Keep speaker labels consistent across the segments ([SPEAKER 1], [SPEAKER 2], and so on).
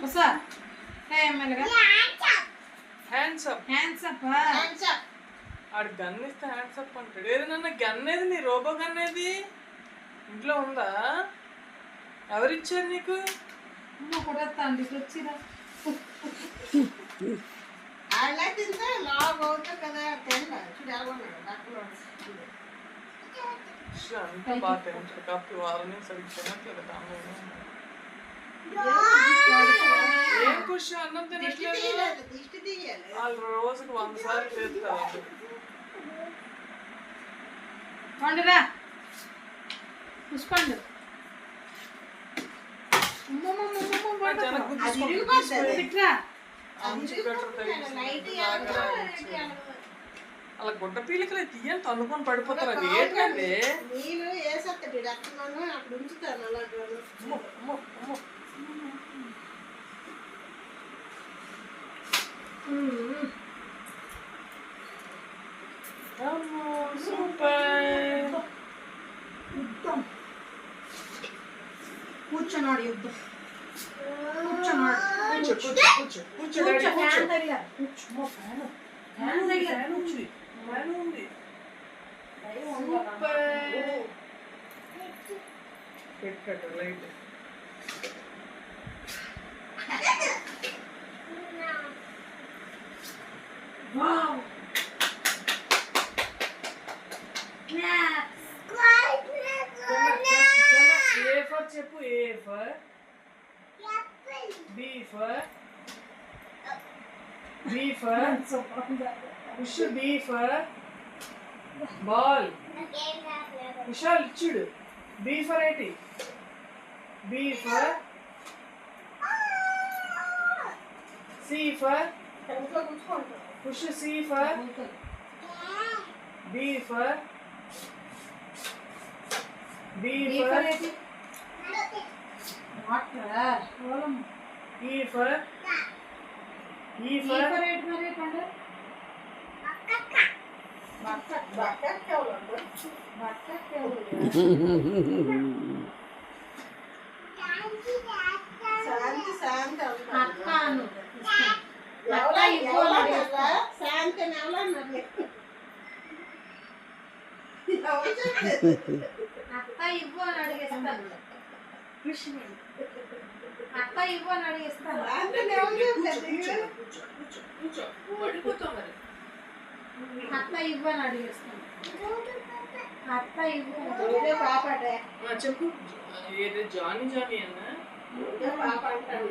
[SPEAKER 1] వస్తా మెల్లగా
[SPEAKER 2] hands up
[SPEAKER 1] hands up
[SPEAKER 2] ఆడు గన్ ఇస్తే హ్యాండ్స్ అప్ అంటాడు. ఏది నన్న గన్ ఏది? నీ రోబో గన్ ఏది? ఇంట్లో ఉందా? ఎవరిచ్చారు నీకు?
[SPEAKER 1] కూడా తండ్రి వచ్చిరా
[SPEAKER 2] అంతా బాగా తింటాడు కాఫీ వారని సరిగ్గా తినట్లేదు. ఏం ఖుషి అన్నం తినట్లేదు. వాళ్ళు రోజుకు 100 సార్లు చేస్తారు.
[SPEAKER 1] పండురా పుష్పండు
[SPEAKER 2] అలా గుడ్డ పీలికలు తీయని తన్నుకొని పడిపోతారు. అది ఏంటండి?
[SPEAKER 3] నేను వేసేస్తాడు అక్కడ అప్పుడు ఉంచుతాను.
[SPEAKER 1] యుద్ధం కూర్చున్నాడు. యుద్ధం కూర్చున్నాడు.
[SPEAKER 2] పెట్టాడు లైట్. A for చెప్పు. A for B for push. B for ball. Vishal ఇచ్చుడు. B for 80. B for C for push. C for B for E for
[SPEAKER 1] అత్త ఇవ్వు అని అడిగేస్తాను. అత్త ఇవ్వు అని అడిగేస్తాను. అత్త ఇవ్వు అని అడిగేస్తాను. అత్త ఇవ్వు
[SPEAKER 3] పాపడే
[SPEAKER 2] చెప్పు. జానీ జానీ అన్నా
[SPEAKER 3] పాప అంటాను.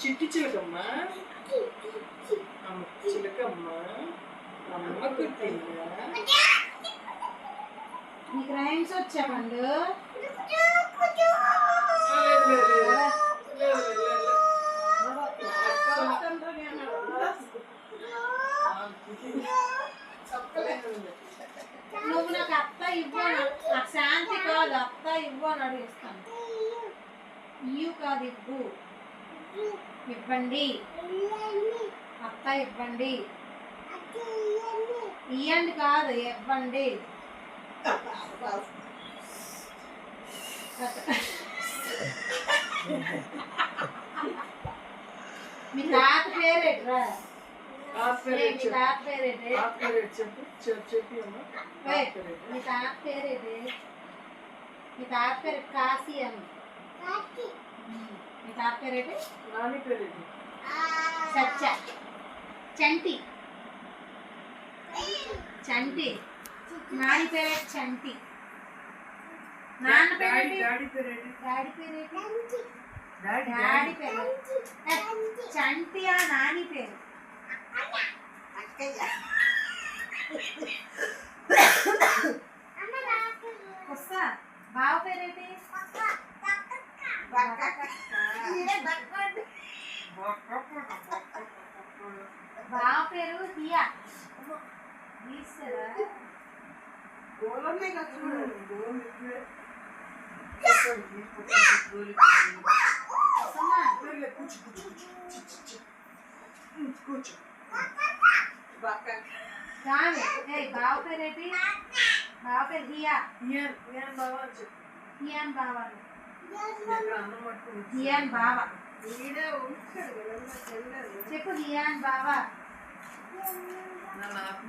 [SPEAKER 2] చిట్టి చిలకమ్మ. చిలకమ్మ అమ్మ కుట్టిందా?
[SPEAKER 1] నీకు రైమ్స్ వచ్చా పండు? నువ్వు నాకు అత్త ఇవ్వు. నాకు శాంతి కాదు, అత్త ఇవ్వు అని అడిగిస్తాను. ఇవ్వు కాదు, ఇవ్వు. ఇవ్వండి. అత్త ఇవ్వండి. ఇవ్వండి కాదు, ఇవ్వండి. మీ తాత పేరేట్రా? మీ తాత పేరేటే? మీ తాత పేరేటే? మీ తాత పేరు కాశీ అని. మీ తాత పేరేటే?
[SPEAKER 2] నాని పేరేటి?
[SPEAKER 1] సచ్చ. చంటి. చంటి. నాని పేరేటి? చంటి. నాన్న పేరేటి?
[SPEAKER 2] డాడీ పేరేటి?
[SPEAKER 1] డాడీ పేరేటి?
[SPEAKER 2] డాడీ
[SPEAKER 1] పేరు చంటి. ఆ నాని పేరు వస్తా. బావ పేరేటి? బావ పేరు హియా. బావ పేరేటి? బావ పేరు హియా.
[SPEAKER 2] ఇయాన్ బావా అని చెప్పు.
[SPEAKER 1] హియాన్ బావ.
[SPEAKER 2] ఎక్కడ అన్నం పట్టుకుని
[SPEAKER 1] హియాన్ బావ
[SPEAKER 3] ఈడే ఉంచుతాడు కదా, తెలియదు.
[SPEAKER 1] చెప్పు. హియాన్ బావ.
[SPEAKER 2] నన్ను ఆత్మ.